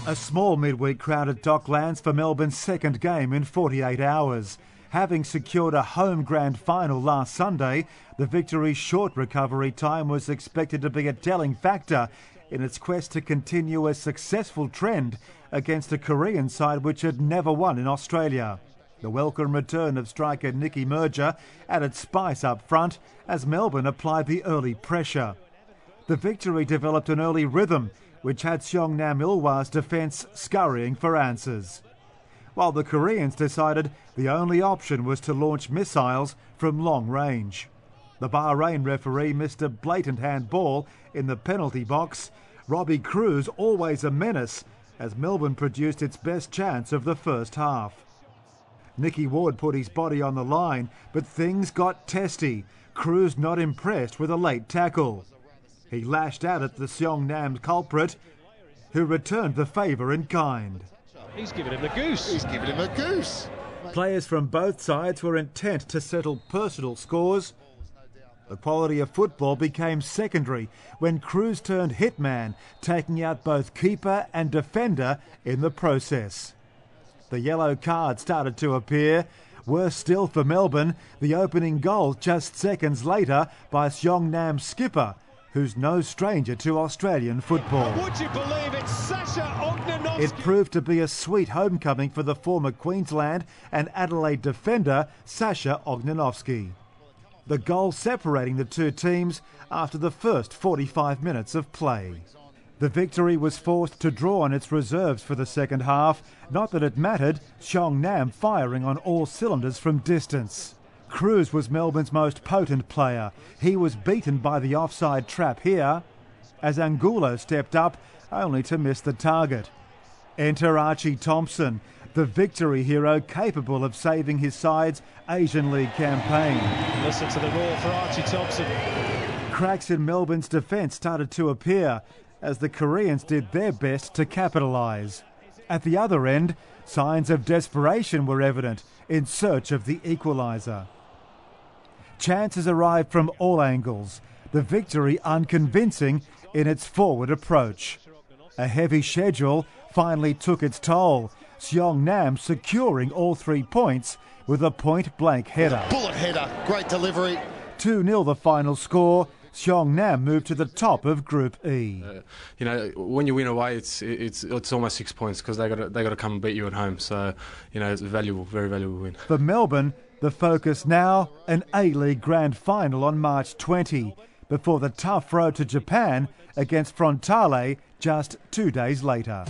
A small midweek crowd at Docklands for Melbourne's second game in 48 hours. Having secured a home grand final last Sunday, the Victory's short recovery time was expected to be a telling factor in its quest to continue a successful trend against a Korean side which had never won in Australia. The welcome return of striker Nicky Merger added spice up front as Melbourne applied the early pressure. The Victory developed an early rhythm which had Seongnam Ilhwa's defence scurrying for answers, while the Koreans decided the only option was to launch missiles from long range. The Bahrain referee missed a blatant handball in the penalty box. Robbie Cruz always a menace as Melbourne produced its best chance of the first half. Nicky Ward put his body on the line, but things got testy. Cruz not impressed with a late tackle. He lashed out at the Seongnam culprit, who returned the favour in kind. He's given him the goose. He's given him a goose. Players from both sides were intent to settle personal scores. The quality of football became secondary when Cruz turned hitman, taking out both keeper and defender in the process. The yellow card started to appear. Worse still for Melbourne, the opening goal just seconds later by Seongnam's skipper, who's no stranger to Australian football. Would you believe it? Sacha It proved to be a sweet homecoming for the former Queensland and Adelaide defender Sacha Ognenovski. The goal separating the two teams after the first 45 minutes of play. The Victory was forced to draw on its reserves for the second half. Not that it mattered, Seongnam firing on all cylinders from distance. Cruz was Melbourne's most potent player. He was beaten by the offside trap here as Angulo stepped up only to miss the target. Enter Archie Thompson, the Victory hero capable of saving his side's Asian League campaign. Listen to the roar for Archie Thompson. Cracks in Melbourne's defence started to appear as the Koreans did their best to capitalise. At the other end, signs of desperation were evident in search of the equaliser. Chances arrived from all angles, the Victory unconvincing in its forward approach. A heavy schedule finally took its toll, Seongnam securing all 3 points with a point-blank header. Bullet header, great delivery. 2-0 the final score. Seongnam moved to the top of Group E. When you win away, it's almost 6 points because they got to come and beat you at home. So, it's a valuable, very valuable win. For Melbourne, the focus now an A-League Grand Final on March 20, before the tough road to Japan against Frontale just 2 days later.